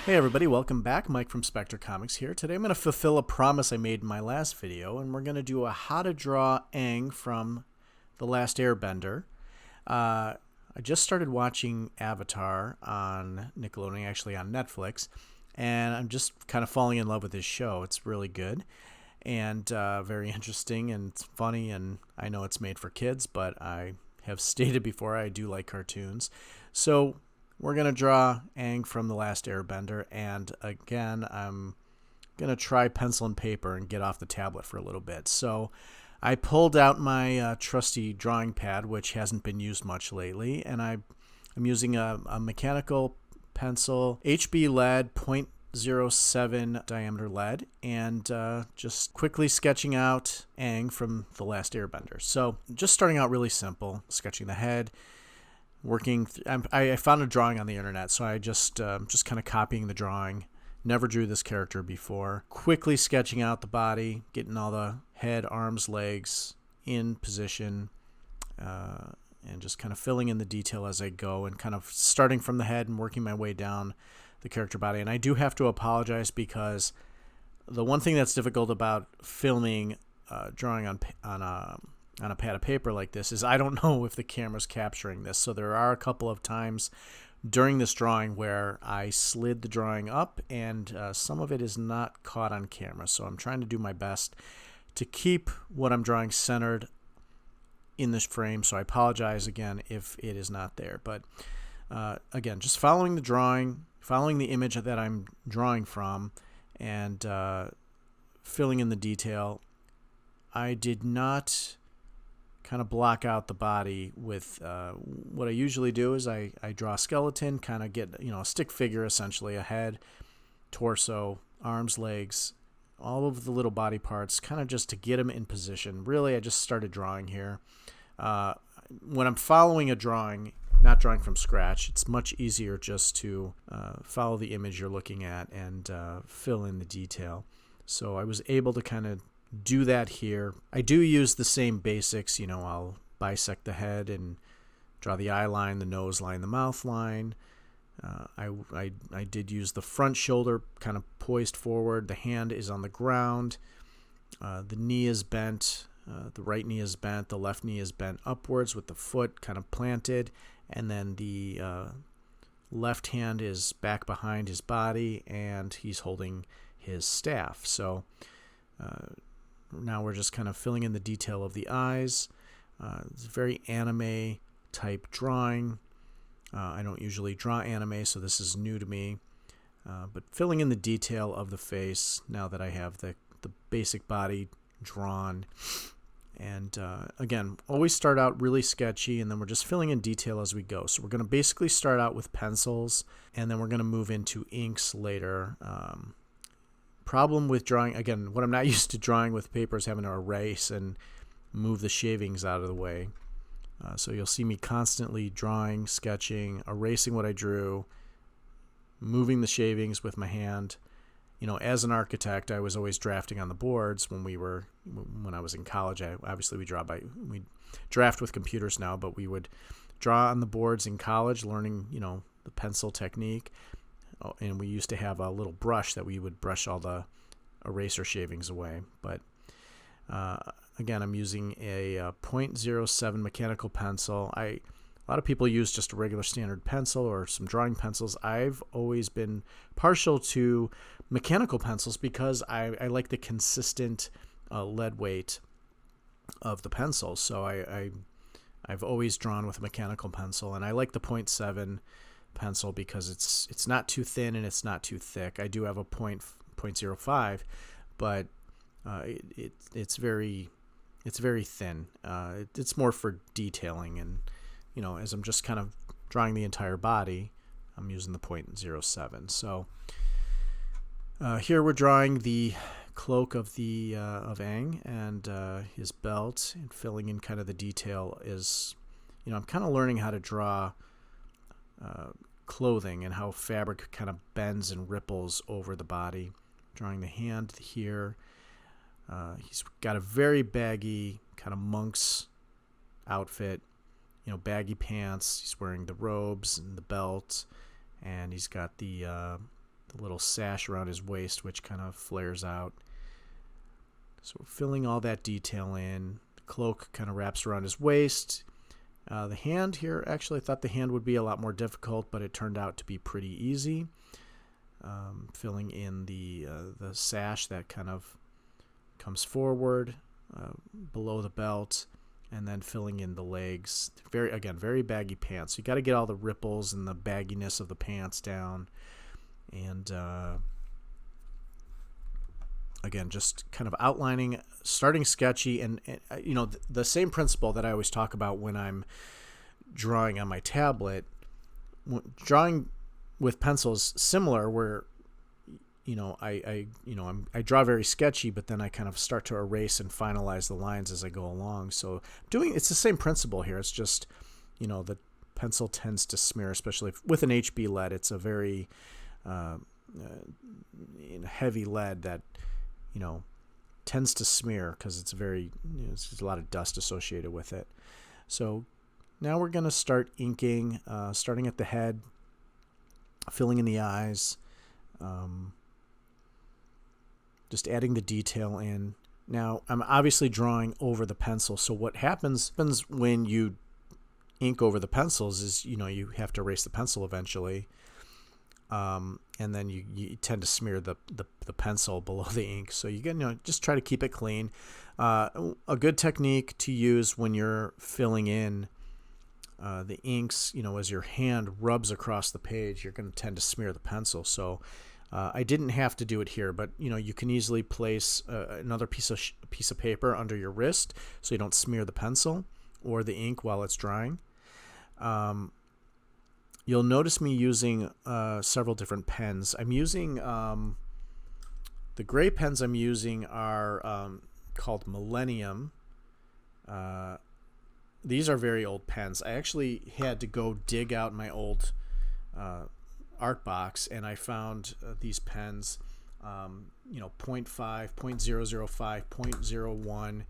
Hey everybody, welcome back. Mike from Spectre Comics here. Today I'm going to fulfill a promise I made in my last video, and we're going to do a how to draw Aang from The Last Airbender. I just started watching Avatar on Nickelodeon, actually on Netflix, and I'm just kind of falling in love with this show. It's really good and very interesting, and it's funny, and I know it's made for kids, but I have stated before I do like cartoons. So we're going to draw Aang from The Last Airbender, and again, I'm going to try pencil and paper and get off the tablet for a little bit. So I pulled out my trusty drawing pad, which hasn't been used much lately, and I'm using a mechanical pencil, HB lead, 0.07 diameter lead, and just quickly sketching out Aang from The Last Airbender. So just starting out really simple, sketching the head, I found a drawing on the internet, so I just kind of copying the drawing. Never drew this character before. Quickly sketching out the body, getting all the head, arms, legs in position, and just kind of filling in the detail as I go, and kind of starting from the head and working my way down the character body. And I do have to apologize because the one thing that's difficult about filming drawing on a pad of paper like this is I don't know if the camera's capturing this. So there are a couple of times during this drawing where I slid the drawing up, and some of it is not caught on camera. So I'm trying to do my best to keep what I'm drawing centered in this frame. So I apologize again if it is not there. But again, just following the drawing, following the image that I'm drawing from, and filling in the detail. I did not kind of block out the body with what I usually do is I draw a skeleton, kind of get a stick figure, essentially a head, torso, arms, legs, all of the little body parts, kind of just to get them in position. Really, I just started drawing here. When I'm following a drawing, not drawing from scratch, it's much easier just to follow the image you're looking at and fill in the detail. So I was able to kind of do that here. I do use the same basics. I'll bisect the head and draw the eye line, the nose line, the mouth line. I did use the front shoulder kind of poised forward. The hand is on the ground. The knee is bent. The right knee is bent. The left knee is bent upwards with the foot kind of planted. And then the left hand is back behind his body, and he's holding his staff. So now we're just kind of filling in the detail of the eyes. It's a very anime type drawing. I don't usually draw anime, so this is new to me. But filling in the detail of the face now that I have the basic body drawn. And again, always start out really sketchy, and then we're just filling in detail as we go. So we're going to basically start out with pencils, and then we're going to move into inks later. Problem with drawing, again, what I'm not used to drawing with paper is having to erase and move the shavings out of the way. So you'll see me constantly drawing, sketching, erasing what I drew, moving the shavings with my hand. As an architect, I was always drafting on the boards when I was in college. We draft with computers now, but we would draw on the boards in college, learning, the pencil technique. And we used to have a little brush that we would brush all the eraser shavings away. But again, I'm using a 0.07 mechanical pencil. A lot of people use just a regular standard pencil or some drawing pencils. I've always been partial to mechanical pencils because I like the consistent lead weight of the pencil. So I've always drawn with a mechanical pencil, and I like the 0.7 pencil because it's not too thin and it's not too thick. I do have a 0.05, but it's very thin. It's more for detailing, and as I'm just kind of drawing the entire body, I'm using the 0.07. So here we're drawing the cloak of Aang and his belt, and filling in kind of the detail. I'm kind of learning how to draw clothing and how fabric kind of bends and ripples over the body. Drawing the hand here. He's got a very baggy kind of monk's outfit. baggy pants. He's wearing the robes and the belt, and he's got the little sash around his waist, which kind of flares out. So we're filling all that detail in. The cloak kind of wraps around his waist. The hand here, actually, I thought the hand would be a lot more difficult, but it turned out to be pretty easy. Filling in the sash that kind of comes forward below the belt, and then filling in the legs. Very baggy pants. So you got to get all the ripples and the bagginess of the pants down. And again, just kind of outlining, starting sketchy, and the same principle that I always talk about when I'm drawing on my tablet. Drawing with pencils similar, where I draw very sketchy, but then I kind of start to erase and finalize the lines as I go along. So it's the same principle here. It's just the pencil tends to smear, especially with an HB lead. It's a very heavy lead that tends to smear because it's there's a lot of dust associated with it. So now we're going to start inking, starting at the head, filling in the eyes, just adding the detail in. Now I'm obviously drawing over the pencil, so what happens when you ink over the pencils is you have to erase the pencil eventually, and then you tend to smear the pencil below the ink. So you just try to keep it clean. A good technique to use when you're filling in the inks, as your hand rubs across the page, you're going to tend to smear the pencil. So I didn't have to do it here, but you can easily place another piece of paper under your wrist so you don't smear the pencil or the ink while it's drying. You'll notice me using several different pens. I'm using the gray pens I'm using are called Millennium. These are very old pens. I actually had to go dig out my old art box, and I found these pens, 0.5, 0.005, 0.01,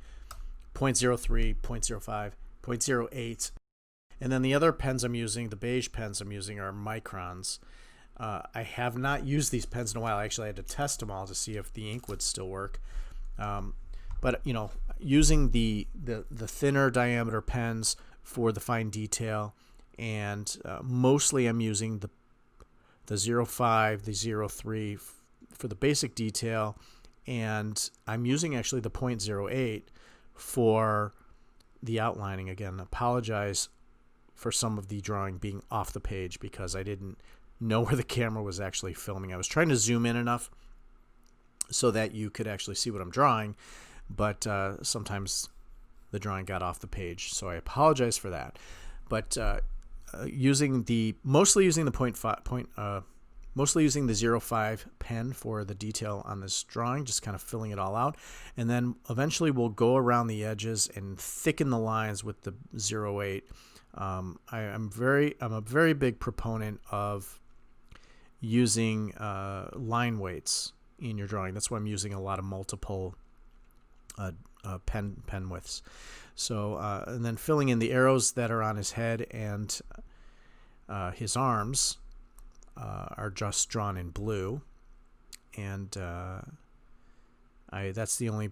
0.03, 0.05, 0.08. And then the other pens I'm using, the beige pens I'm using, are microns. I have not used these pens in a while. I actually had to test them all to see if the ink would still work. But using the thinner diameter pens for the fine detail, and mostly I'm using the 0.5, the 0.3 for the basic detail, and I'm using actually the 0.08 for the outlining. Again, apologize for some of the drawing being off the page because I didn't know where the camera was actually filming. I was trying to zoom in enough so that you could actually see what I'm drawing, but sometimes the drawing got off the page, so I apologize for that. But mostly using the 0.5 pen for the detail on this drawing, just kind of filling it all out, and then eventually we'll go around the edges and thicken the lines with the 0.8. I'm a very big proponent of using line weights in your drawing. That's why I'm using a lot of multiple pen widths. So and then filling in the arrows that are on his head, and his arms are just drawn in blue, and that's the only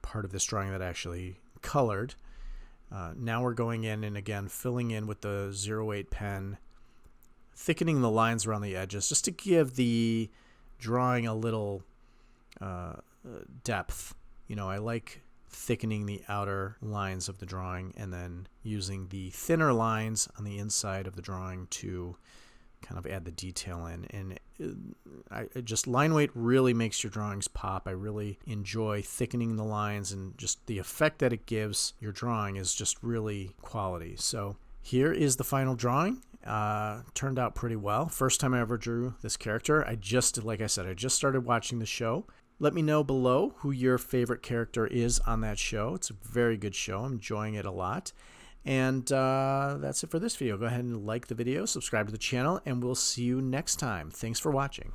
part of this drawing that I actually colored. Now we're going in and again filling in with the 0.8 pen, thickening the lines around the edges just to give the drawing a little depth. I like thickening the outer lines of the drawing and then using the thinner lines on the inside of the drawing to kind of add the detail in. And line weight really makes your drawings pop. I really enjoy thickening the lines, and just the effect that it gives your drawing is just really quality. So here is the final drawing. Turned out pretty well. First time I ever drew this character. Like I said, I just started watching the show. Let me know below who your favorite character is on that show. It's a very good show. I'm enjoying it a lot. And that's it for this video. Go ahead and like the video, subscribe to the channel, and we'll see you next time. Thanks for watching.